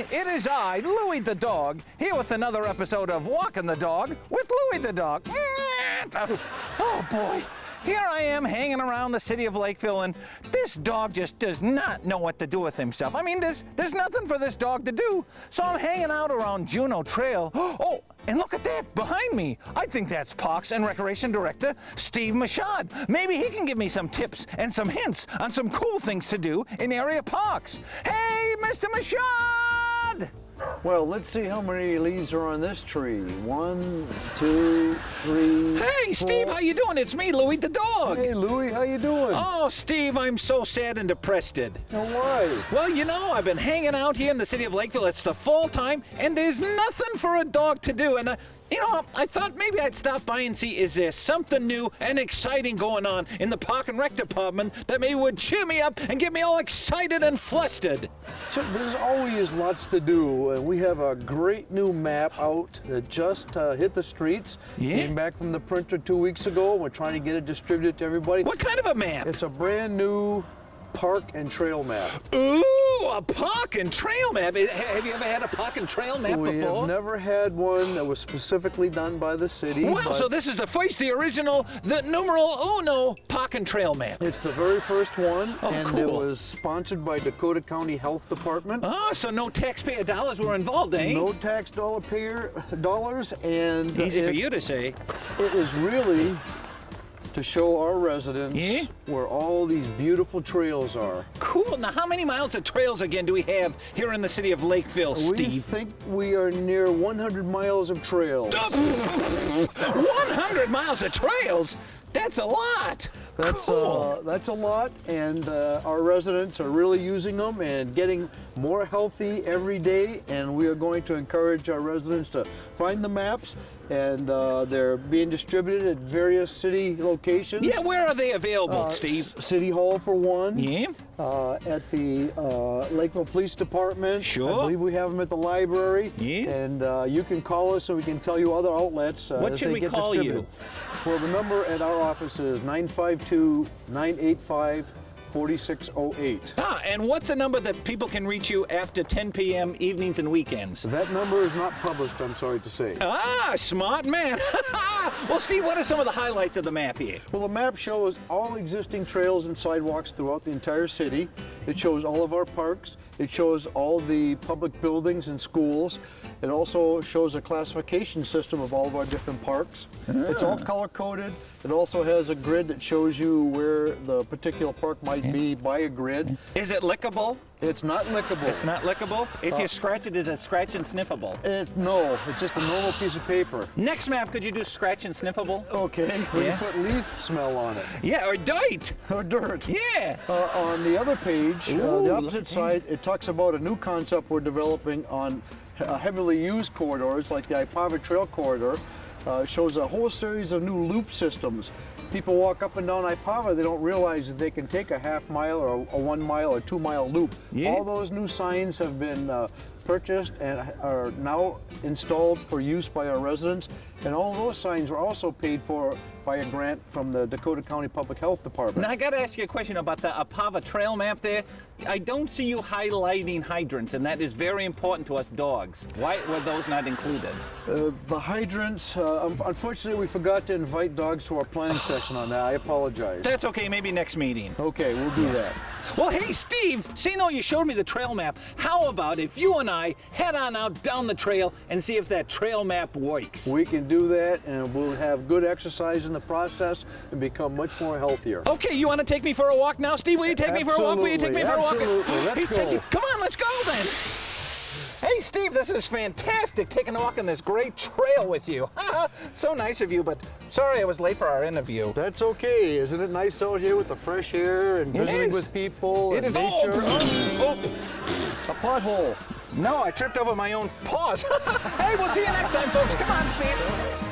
It is I, Louie the dog, here with another episode of Walking the Dog with Louie the dog. Oh boy, here I am hanging around the city of Lakeville, and this dog just does not know what to do with himself. I mean, there's nothing for this dog to do. So I'm hanging out around Juneau Trail. Oh, and look at that behind me. I think that's Parks and Recreation Director Steve Micahud. Maybe he can give me some tips and some hints on some cool things to do in area parks. Hey, Mr. Micahud! Well, let's see how many leaves are on this tree. 1, 2, 3. Hey, Steve, how you doing? It's me, Louie the dog. Hey, Louie, how you doing? Oh, Steve, I'm so sad and depressed. Why? Well, you know, I've been hanging out here in the city of Lakeville. It's the fall time, and there's nothing for a dog to do. And you know, I thought maybe I'd stop by and see, is there something new and exciting going on in the Park and Rec department that maybe would cheer me up and get me all excited and flustered? So there's always lots to do, and we have a great new map out that just hit the streets. Yeah? Came back from the printer 2 weeks ago. We're trying to get it distributed to everybody. What kind of a map? It's a brand new park and trail map. Ooh, a park and trail map. Have you ever had a park and trail map We before? have never had one that was specifically done by the city. Wow, so this is the first, the original, the numero uno park and trail map. It's the very first one, Oh, and cool. it was sponsored by Dakota County Health Department. Oh, so no taxpayer dollars were involved, eh? No tax dollars, and Easy for you to say. It is really to show our residents where all these beautiful trails are. Cool. Now, how many miles of trails again do we have here in the city of Lakeville, We Steve? think we are near 100 miles of trails. 100 miles of trails? That's a lot. Cool. That's a lot, and our residents are really using them and getting more healthy every day, and we are going to encourage our residents to find the maps, and they're being distributed at various city locations. Yeah, where are they available, Steve? City Hall for one. Yeah. At the Lakeville Police Department. Sure. I believe we have them at the library. Yeah. And you can call us so we can tell you other outlets. What as should they we get call distributed. Well, the number at our office is 952-985-4608. Ah, and what's a number that people can reach you after 10 p.m. evenings and weekends? That number is not published, I'm sorry to say. Ah, smart man. Well, Steve, what are some of the highlights of the map here? Well, the map shows all existing trails and sidewalks throughout the entire city. It shows all of our parks. It shows all the public buildings and schools. It also shows a classification system of all of our different parks. It's all color-coded. It also has a grid that shows you where the particular park might be by a grid. Is it lickable? It's not lickable. It's not lickable? If you scratch it, is it scratch and sniffable? No, it's just a normal piece of paper. Next map, could you do scratch and sniffable? Okay, we Yeah. can put leaf smell on it. Yeah, or dirt. Or dirt. Yeah. On the other page, Ooh, the opposite side, it talks about a new concept we're developing on heavily used corridors like the Ipava Trail Corridor. Shows a whole series of new loop systems. People walk up and down Ipava, they don't realize that they can take a half mile or a 1 mile or 2 mile loop. Yeah. All those new signs have been purchased and are now installed for use by our residents. And all those signs were also paid for by a grant from the Dakota County Public Health Department. Now, I got to ask you a question about the Ipava Trail map there. I don't see you highlighting hydrants, and that is very important to us dogs. Why were those not included? The hydrants, unfortunately, we forgot to invite dogs to our planning section on that. I apologize. That's okay, maybe next meeting. Okay, we'll do that. Well, hey, Steve, seeing though you showed me the trail map, how about if you and I head on out down the trail and see if that trail map works? We can do that, and we'll have good exercise in the process and become much more healthier. Okay, you want to take me for a walk now, Steve? Will you take me for a walk? Will you take me for a walk? Absolutely. Let's He said, go. come on, let's go then. Hey, Steve, this is fantastic, taking a walk on this great trail with you. So nice of you, but sorry I was late for our interview. That's okay. Isn't it nice out here with the fresh air and visiting with people It and is. nature? Oh. It's a pothole. No, I tripped over my own paws. Hey, we'll see you next time, folks. Come on, Steve.